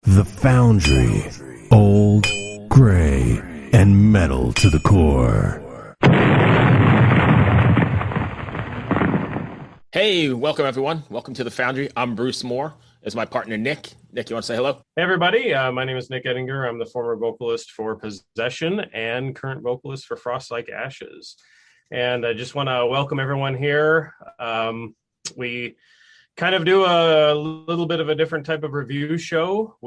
The Foundry. Old, gray, and metal to the core. Hey, welcome everyone. Welcome to the Foundry. I'm Bruce Moore. As my partner Nick. Nick, you want to say hello? Hey everybody, my name is Nick Ettinger. I'm the former vocalist for Possession and current vocalist for Frost Like Ashes. And I just want to welcome everyone here. We kind of do a little bit of a different type of review show.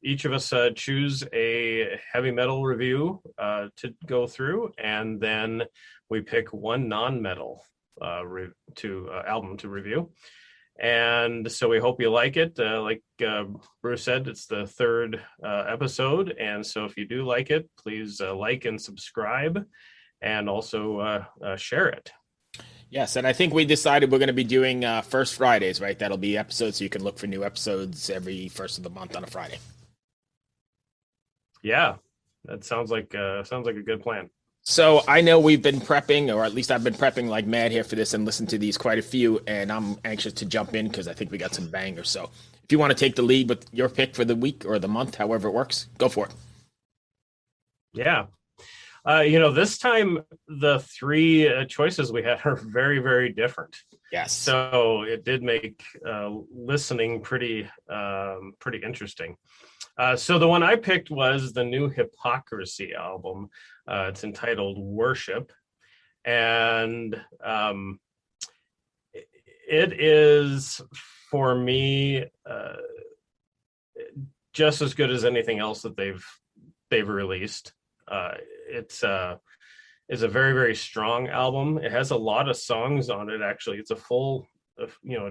Each of us choose a heavy metal review to go through, and then we pick one non-metal album to review. And so we hope you like it. Like Bruce said, it's the third episode. And so if you do like it, please like and subscribe, and also share it. Yes, and I think we decided we're going to be doing First Fridays, right? That'll be episodes, so you can look for new episodes every first of the month on a Friday. Yeah, that sounds like a good plan. So I know we've been prepping, or at least I've been prepping like mad here for this and listened to these quite a few, and I'm anxious to jump in because I think we got some bangers. So if you want to take the lead with your pick for the week or the month, however it works, go for it. Yeah. This time the three choices we had are very, very different. Yes. So it did make listening pretty interesting. So the one I picked was the new Hypocrisy album. It's entitled Worship. And it is, for me, just as good as anything else that they've released. It's a very, very strong album. It has a lot of songs on it. Actually, it's a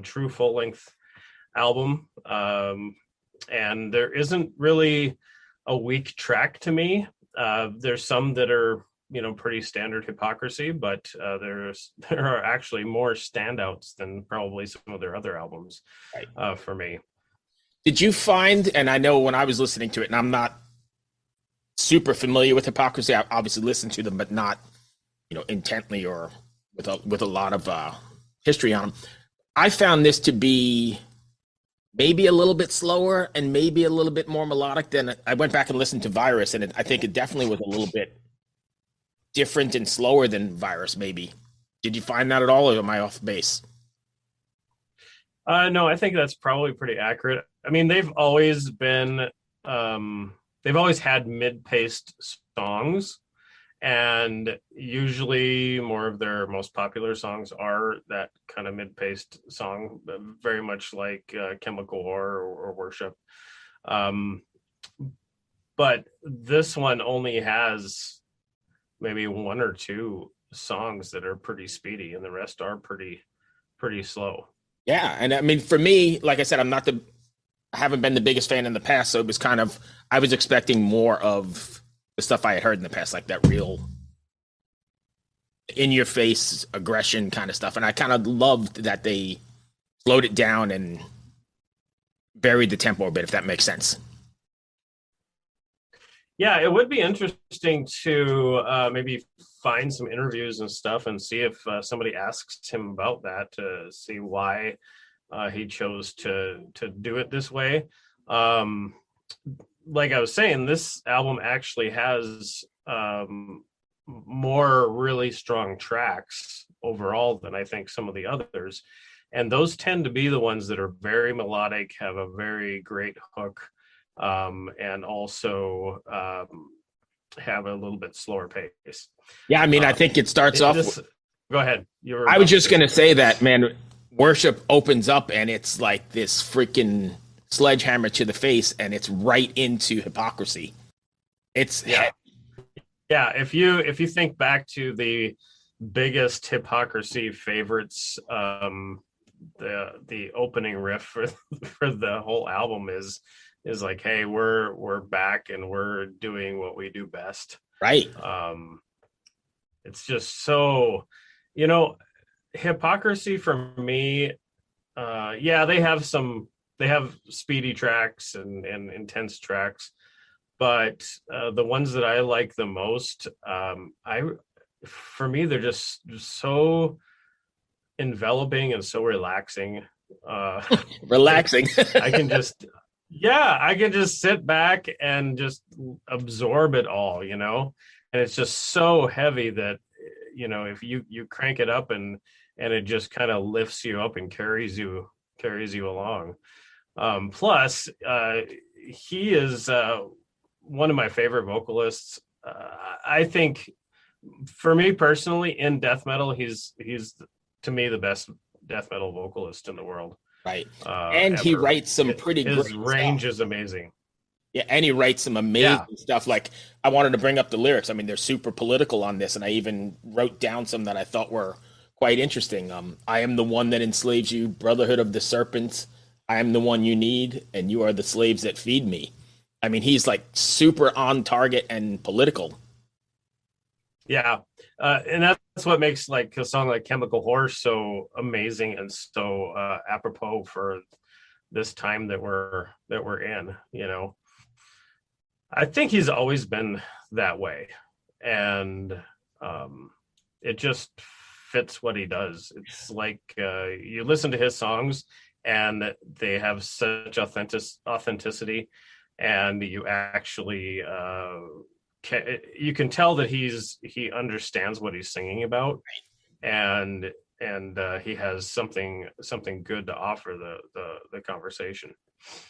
true full length album. And there isn't really a weak track to me. There's some that are, pretty standard Hypocrisy, but there are actually more standouts than probably some of their other albums, for me. Did you find, and I know when I was listening to it, and I'm not super familiar with Hypocrisy, I obviously listened to them, but not, intently or with a lot of history on them. I found this to be maybe a little bit slower and maybe a little bit more melodic than I went back and listened to Virus, and I think it definitely was a little bit different and slower than Virus, maybe. Did you find that at all, or am I off base? No, I think that's probably pretty accurate. I mean, they've always had mid-paced songs, and usually more of their most popular songs are that kind of mid-paced song, very much like Chemical or Worship. But this one only has maybe one or two songs that are pretty speedy, and the rest are pretty slow. Yeah, and I mean, for me, like I said, I haven't been the biggest fan in the past, so it was I was expecting more of the stuff I had heard in the past, like that real in-your-face aggression kind of stuff. And I kind of loved that they slowed it down and buried the tempo a bit, if that makes sense. Yeah, it would be interesting to maybe find some interviews and stuff and see if somebody asks him about that, to see why he chose to do it this way. Like I was saying, this album actually has more really strong tracks overall than I think some of the others. And those tend to be the ones that are very melodic, have a very great hook, and also have a little bit slower pace. Yeah, I mean, I think it starts off. Go ahead. I was just going to say that, man, Worship opens up and it's like this freaking sledgehammer to the face, and it's right into Hypocrisy. It's if you think back to the biggest Hypocrisy favorites, the opening riff for the whole album is like, hey, we're back and we're doing what we do best, right? It's just so, Hypocrisy for me, they have speedy tracks and intense tracks, but the ones that I like the most, for me, they're just so enveloping and so relaxing. Relaxing. I can just, Yeah, I can just sit back and just absorb it all, and it's just so heavy that, if you crank it up and it just kind of lifts you up and carries you along. Plus, he is one of my favorite vocalists. I think, for me personally, in death metal, he's to me the best death metal vocalist in the world. Right. And he Ever. writes some pretty His great range stuff. is amazing. Yeah, and he writes some amazing stuff. Like, I wanted to bring up the lyrics. I mean, they're super political on this, and I even wrote down some that I thought were quite interesting. I am the one that enslaves you, brotherhood of the serpents. I am the one you need, and you are the slaves that feed me. I mean, he's like super on target and political. Yeah, and that's what makes like a song like Chemical Horse so amazing and so apropos for this time that we're in. I think he's always been that way, and it just fits what he does. It's like you listen to his songs, and they have such authenticity, and you actually you can tell that he understands what he's singing about, and he has something good to offer the conversation.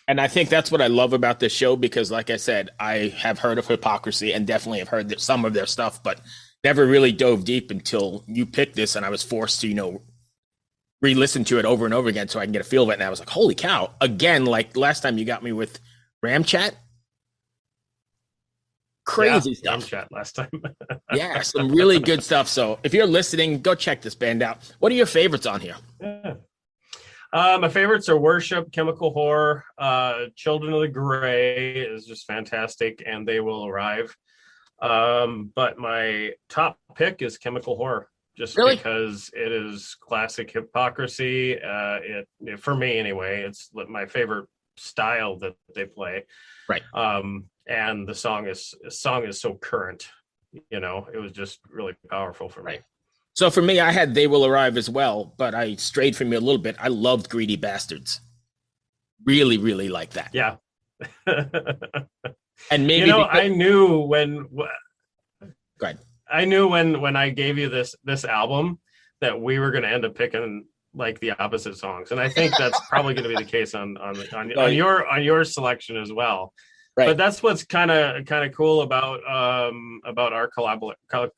And I think that's what I love about this show, because, like I said, I have heard of Hypocrisy and definitely have heard some of their stuff, but never really dove deep until you picked this, and I was forced to, re-listen to it over and over again so I can get a feel of it. And I was like, holy cow. Again, like last time you got me with Ram Chat. Crazy stuff. Ram Chat last time. Yeah, some really good stuff. So if you're listening, go check this band out. What are your favorites on here? Yeah. My favorites are Worship, Chemical Horror, Children of the Gray is just fantastic, and They Will Arrive. But my top pick is Chemical Horror, just Really? because it is classic Hypocrisy. For me anyway, it's my favorite style that they play. Right. And the song is so current. It was just really powerful for me. Right. So for me, I had They Will Arrive as well, but I strayed from you a little bit. I loved Greedy Bastards. Really, really like that. Yeah. And maybe I knew when Go ahead. I knew when I gave you this album that we were going to end up picking like the opposite songs, and I think that's probably going to be the case on your selection as well. Right. But that's what's kind of cool about our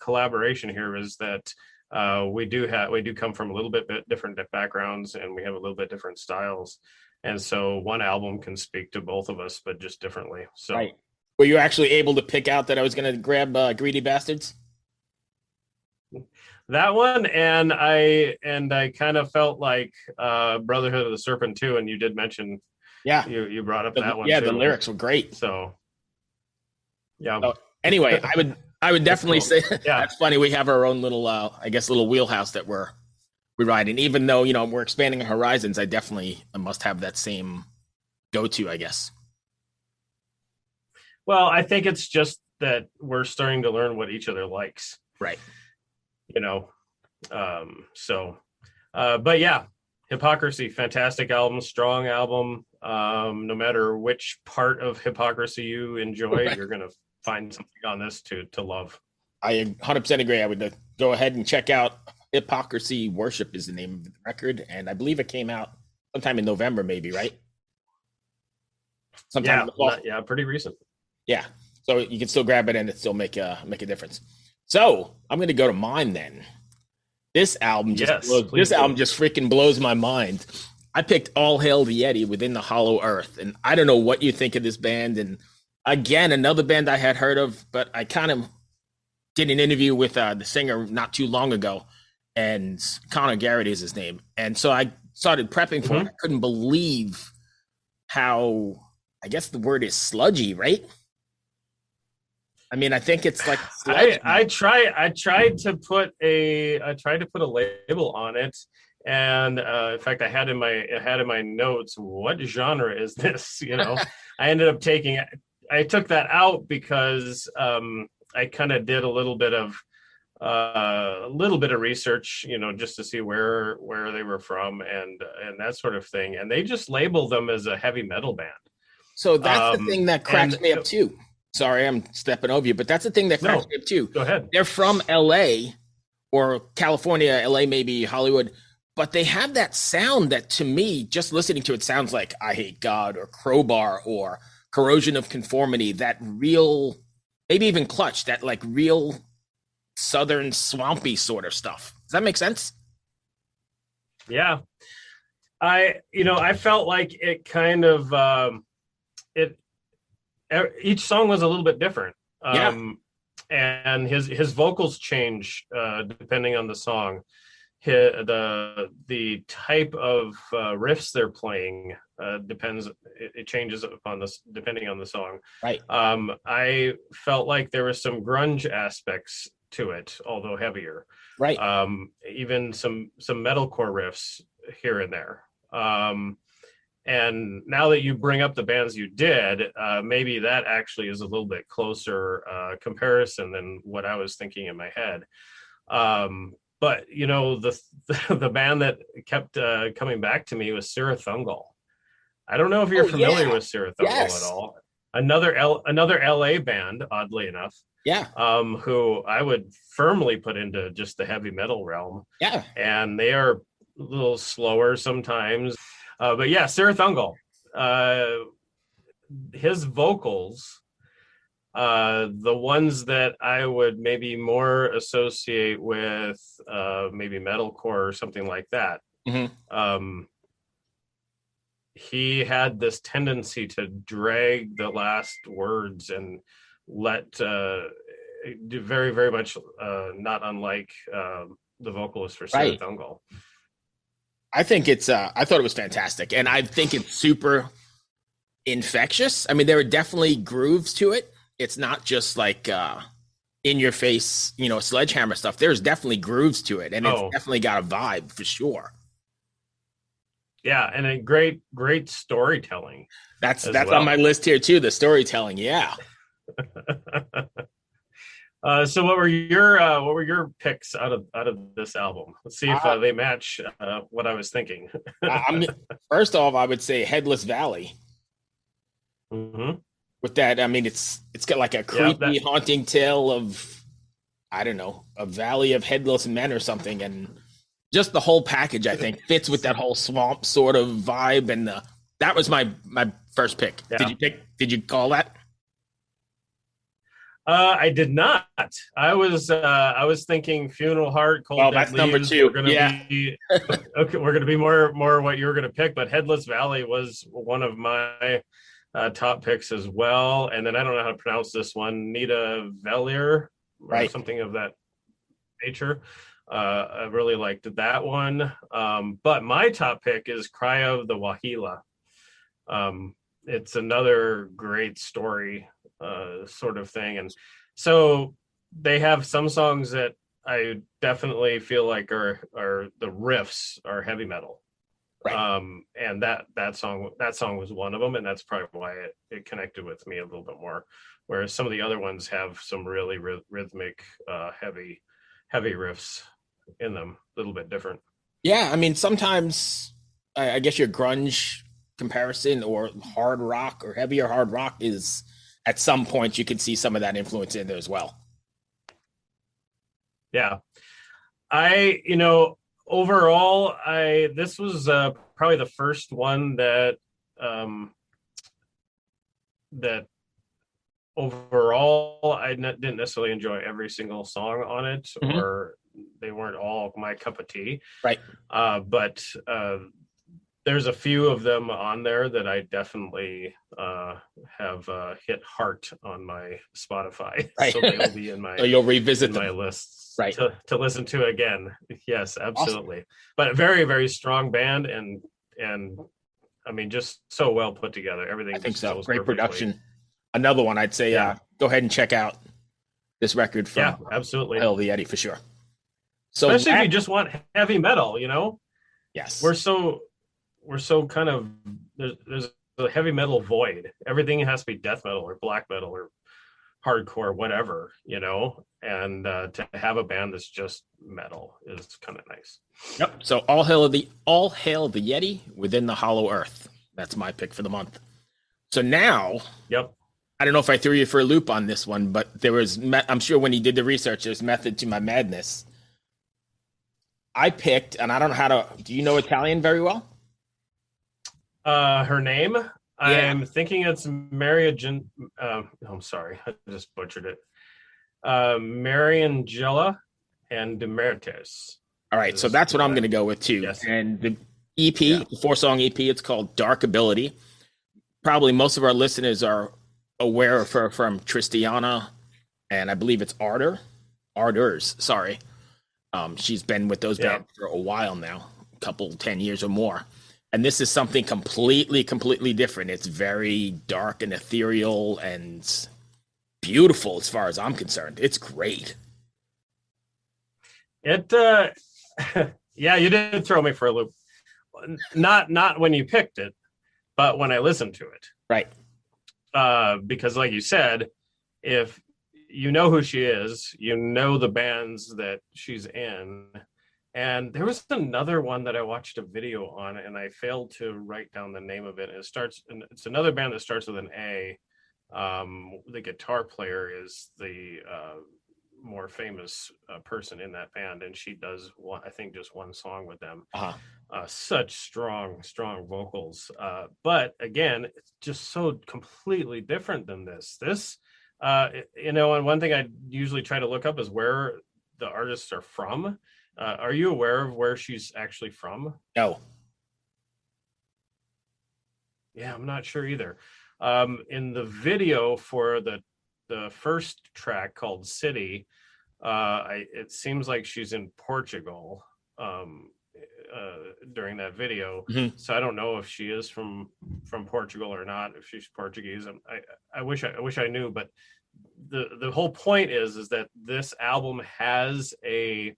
collaboration here, is that we do come from a little bit different backgrounds, and we have a little bit different styles, and so one album can speak to both of us, but just differently. So, right. Were you actually able to pick out that I was going to grab Greedy Bastards? That one, and I kind of felt like Brotherhood of the Serpent too, and you did mention. Yeah, you brought up that one. Yeah, too. The lyrics were great. So, yeah. So, anyway, I would definitely cool. say Yeah. That's funny. We have our own little, little wheelhouse that we ride in. Even though we're expanding our horizons, I definitely must have that same go-to, I guess. Well, I think it's just that we're starting to learn what each other likes. Right. But yeah, Hypocrisy, fantastic album, strong album. No matter which part of Hypocrisy you enjoy, you're going to find something on this to love. I 100% agree. I would go ahead and check out Hypocrisy. Worship is the name of the record, and I believe it came out sometime in November, maybe, right? Sometime in the fall. Yeah, pretty recent. Yeah, so you can still grab it and it still make a difference. So I'm going to go to mine then. This album just freaking blows my mind. I picked All Hail the Yeti, Within the Hollow Earth, and I don't know what you think of this band. And again, another band I had heard of, but I kind of did an interview with the singer not too long ago, and Connor Garrett is his name. And so I started prepping for it. I couldn't believe how, I guess the word is sludgy, right? I mean, I think it's like I tried to put a label on it, and in fact, I had in my notes, what genre is this? I ended up took that out because I kind of did a little bit of research, just to see where they were from and that sort of thing, and they just labeled them as a heavy metal band. So that's the thing that cracks me up too. Sorry, I'm stepping over you, but that's the thing that cracks me up too. Go ahead. They're from LA or California, LA, maybe Hollywood, but they have that sound that to me, just listening to it sounds like I Hate God or Crowbar or Corrosion of Conformity, that real, maybe even Clutch, that like real Southern swampy sort of stuff. Does that make sense? Yeah. I felt like it kind of, each song was a little bit different. And his vocals change depending on the song. The type of riffs they're playing depends. It changes depending on the song. Right. I felt like there were some grunge aspects to it, although heavier. Right. Even some metalcore riffs here and there. And now that you bring up the bands you did, maybe that actually is a little bit closer comparison than what I was thinking in my head. But the band that kept coming back to me was Sirathungal. I don't know if you're familiar with Sirathungal at all. Another LA band, oddly enough. Yeah. Who I would firmly put into just the heavy metal realm. Yeah. And they are a little slower sometimes. But yeah, Sirathungal, his vocals, the ones that I would maybe more associate with maybe metalcore or something like that. Mm-hmm. He had this tendency to drag the last words and let very, very much not unlike the vocalist for Sirathungal. I think it's I thought it was fantastic, and I think it's super infectious. I mean, there are definitely grooves to it. It's not just like in your face, sledgehammer stuff. There's definitely grooves to it, and it's definitely got a vibe for sure. Yeah, and a great storytelling. That's on my list here too. The storytelling, yeah. So what were your picks out of this album? Let's see if they match what I was thinking. First off, I would say Headless Valley. Mm-hmm. With that, I mean, it's got like a creepy, haunting tale of, I don't know, a valley of headless men or something, and just the whole package, I think, fits with that whole swamp sort of vibe. And that was my first pick. Yeah. Did you call that? I did not. I was thinking Funeral Heart, Cold Dead that's Leaves. number 2. Okay, we're gonna be more what you were gonna pick, but Headless Valley was one of my top picks as well. And then I don't know how to pronounce this one, Nita Velier, or something of that nature. I really liked that one. But my top pick is Cry of the Wahila. It's another great story sort of thing. And so they have some songs that I definitely feel like are the riffs are heavy metal. Right. And that song was one of them, and that's probably why it connected with me a little bit more. Whereas some of the other ones have some really rhythmic, heavy riffs in them, a little bit different. Yeah, I mean, sometimes I guess your grunge comparison or hard rock or heavier hard rock is at some point you can see some of that influence in there as well. Yeah, overall, this was probably the first one that overall I didn't necessarily enjoy every single song on it, mm-hmm. or they weren't all my cup of tea. Right. But there's a few of them on there that I definitely have hit heart on my Spotify. Right. So they'll be in my you'll revisit my lists. Right. To listen to again. Yes, absolutely. Awesome. But a very, very strong band and I mean just so well put together. Everything. I think so. Great production. Another one I'd say go ahead and check out this record from absolutely. Hell the Yeti for sure. So especially if you just want heavy metal, Yes. We're so kind of there's a heavy metal void. Everything has to be death metal or black metal or hardcore, whatever, and to have a band that's just metal is kind of nice. Yep. So all hail the Yeti within the hollow earth. That's my pick for the month. So now, Yep. I don't know if I threw you for a loop on this one, but I'm sure when he did the research, there's method to my madness. I picked, and I don't know how to, do you know Italian very well? Her name? Yeah. I'm thinking it's I'm sorry, I just butchered it. Mariangela and DEMURTAS. All right, so that's what I'm going to go with too. Yes. And the EP, Yeah. the 4-song EP, it's called Dark Ability. Probably most of our listeners are aware of her from Tristiana, and I believe it's Ardors, sorry. She's been with those bands for a while now, a couple, 10 years or more. And this is something completely different. It's very dark and ethereal and beautiful as far as I'm concerned. It's great. It, yeah, you did throw me for a loop. Not when you picked it, but when I listened to it. Right. Because like you said, if you know who she is, you know the bands that she's in. And there was another one that I watched a video on, and I failed to write down the name of it. It's another band that starts with an A. The guitar player is the more famous person in that band, and she does I think just one song with them. Such strong vocals. But again, it's just so completely different than this. And one thing I usually try to look up is where the artists are from. Are you aware of where she's actually from? No. Yeah, I'm not sure either. In the video for the first track called City, it seems like she's in Portugal during that video. Mm-hmm. So I don't know if she is from Portugal or not, if she's Portuguese. I wish I knew, but the whole point is that this album has a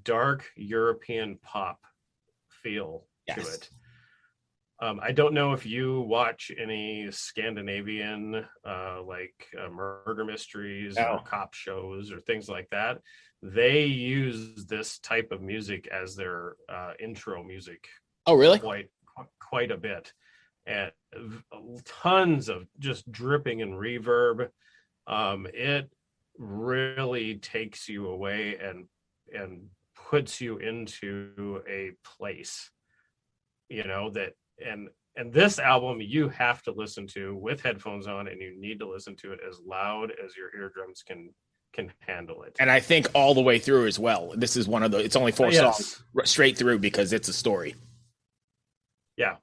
dark European pop feel to it. I don't know if you watch any Scandinavian murder mysteries or cop shows or things like that. They use this type of music as their intro music. Oh, really? Quite a bit, and tons of just dripping and reverb. It really takes you away and puts you into a place, and this album you have to listen to with headphones on, and you need to listen to it as loud as your eardrums can handle it. And I think all the way through as well. This is one of it's only 4 songs straight through because it's a story. Yeah,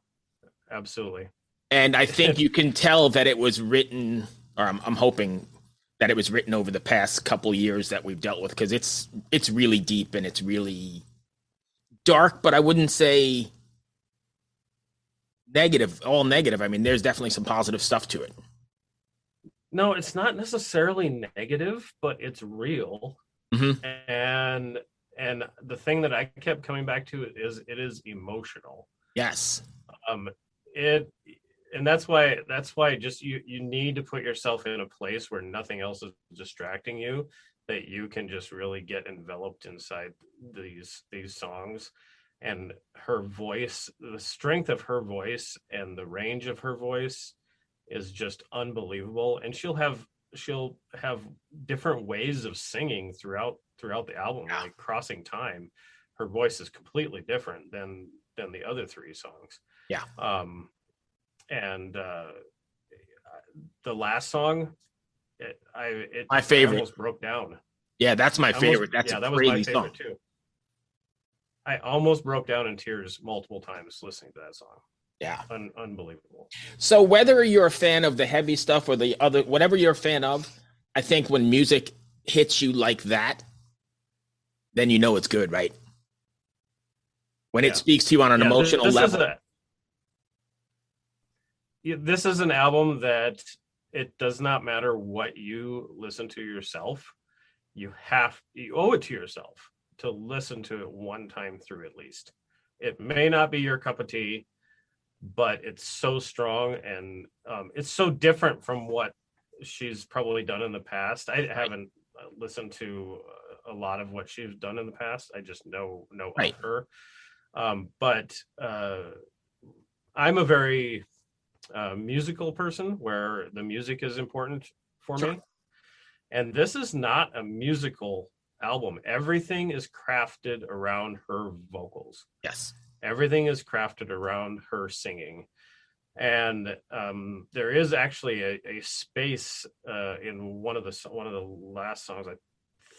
absolutely. And I think you can tell that it was written, or I'm hoping that it was written over the past couple years that we've dealt with, because it's really deep and it's really dark, but I wouldn't say all negative. I mean, there's definitely some positive stuff to it. No, it's not necessarily negative, but it's real. Mm-hmm. And the thing that I kept coming back to is it is emotional. Yes. And that's why just you need to put yourself in a place where nothing else is distracting you, that you can just really get enveloped inside these songs. And her voice, the strength of her voice and the range of her voice is just unbelievable. And she'll have different ways of singing throughout the album, like Crossing Time. Her voice is completely different than the other 3 songs. Yeah. And the last song, my favorite. I almost broke down. Yeah, that's my favorite. That was my favorite song too. I almost broke down in tears multiple times listening to that song. Yeah, unbelievable. So whether you're a fan of the heavy stuff or the other, whatever you're a fan of, I think when music hits you like that, then you know it's good, right? When it speaks to you on an emotional level. This is an album that it does not matter what you listen to yourself. You owe it to yourself to listen to it one time through at least. It may not be your cup of tea, but it's so strong, and it's so different from what she's probably done in the past. I haven't listened to a lot of what she's done in the past. I just know of her. But I'm a very musical person where the music is important for Sure. me. And this is not a musical album. Everything is crafted around her vocals. Yes. Everything is crafted around her singing. And there is actually a space in one of the last songs. I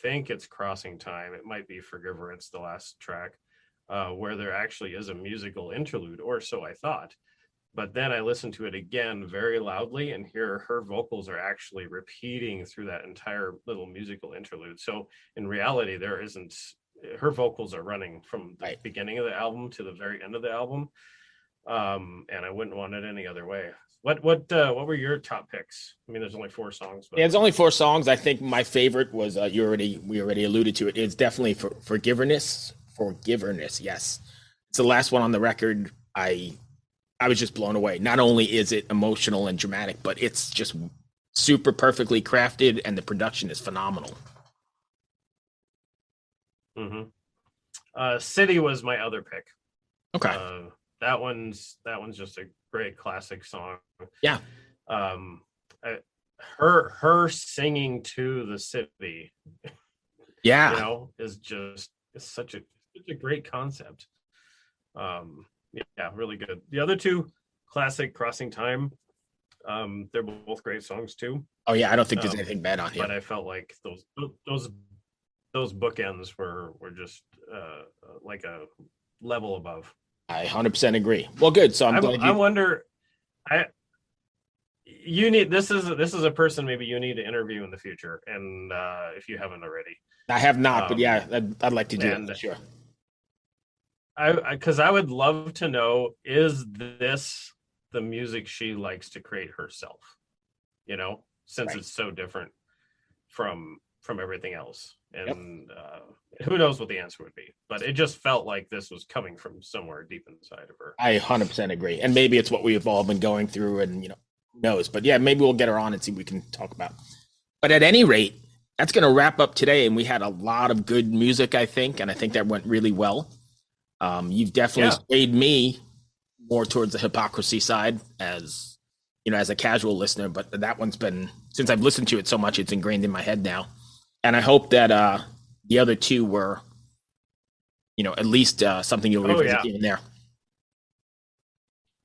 think it's Crossing Time. It might be Forgiverance, the last track, where there actually is a musical interlude, or so I thought. But then I listened to it again very loudly, and here her vocals are actually repeating through that entire little musical interlude. So in reality, her vocals are running from the beginning of the album to the very end of the album. And I wouldn't want it any other way. What were your top picks? I mean, there's only 4 songs. But... Yeah, there's only 4 songs. I think my favorite was we already alluded to it. It's definitely Forgiveness. Yes, it's the last one on the record. I was just blown away. Not only is it emotional and dramatic, but it's just super perfectly crafted, and the production is phenomenal. Mm-hmm. City was my other pick. Okay. That one's just a great classic song. Yeah. Her singing to the city. Yeah. Is such a great concept. Yeah, really good. The other 2, classic, Crossing Time. They're both great songs too. Oh yeah, I don't think there's anything bad on here. But I felt like those bookends were just like a level above. I 100% agree. Well, good. So I wonder. This is a person maybe you need to interview in the future, and if you haven't already. I have not, but yeah, I'd like to do that for sure. Because I would love to know, is this the music she likes to create herself? Since it's so different from everything else. And who knows what the answer would be. But it just felt like this was coming from somewhere deep inside of her. I 100% agree. And maybe it's what we've all been going through, and who knows. But yeah, maybe we'll get her on and see what we can talk about. But at any rate, that's going to wrap up today. And we had a lot of good music, I think. And I think that went really well. You've definitely swayed me more towards the Hypocrisy side as a casual listener, but that one's been, since I've listened to it so much, it's ingrained in my head now. And I hope that the other 2 were, at least something you'll revisit here and there.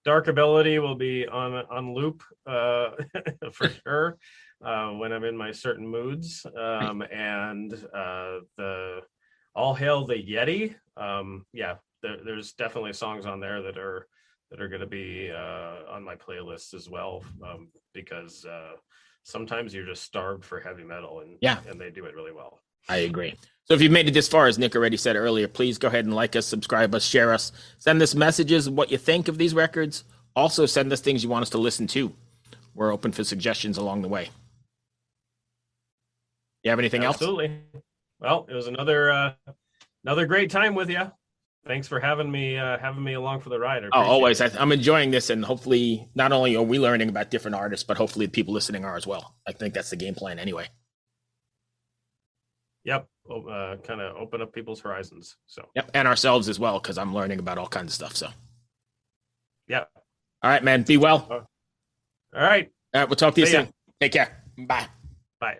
Dark Ability will be on loop for sure when I'm in my certain moods. And the All Hail the Yeti. There's definitely songs on there that are going to be on my playlist as well, because sometimes you're just starved for heavy metal, and they do it really well. I agree. So if you've made it this far, as Nick already said earlier, please go ahead and like us, subscribe us, share us, send us messages, what you think of these records. Also send us things you want us to listen to. We're open for suggestions along the way. You have anything else? Absolutely. Well, it was another great time with you. Thanks for having me along for the ride. Always. I'm enjoying this, and hopefully not only are we learning about different artists, but hopefully the people listening are as well. I think that's the game plan anyway. Yep. Kind of open up people's horizons. So. Yep, and ourselves as well, because I'm learning about all kinds of stuff. So. Yeah. All right, man. Be well. All right. All right. We'll talk to you soon. Take care. Bye. Bye.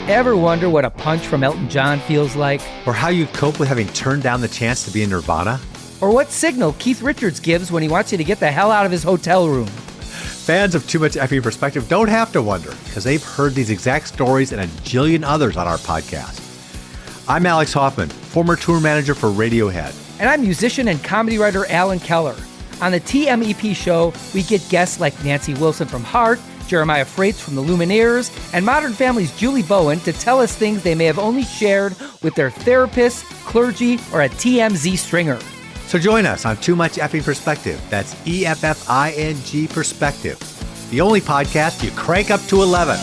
Ever wonder what a punch from Elton John feels like? Or how you'd cope with having turned down the chance to be in Nirvana? Or what signal Keith Richards gives when he wants you to get the hell out of his hotel room? Fans of Too Much Effing Perspective don't have to wonder, because they've heard these exact stories and a jillion others on our podcast. I'm Alex Hoffman, former tour manager for Radiohead. And I'm musician and comedy writer Alan Keller. On the TMEP show, we get guests like Nancy Wilson from Heart, Jeremiah Freites from the Lumineers, and Modern Family's Julie Bowen to tell us things they may have only shared with their therapist, clergy, or a TMZ stringer. So join us on Too Much Effing Perspective. That's EFFING Perspective. The only podcast you crank up to 11.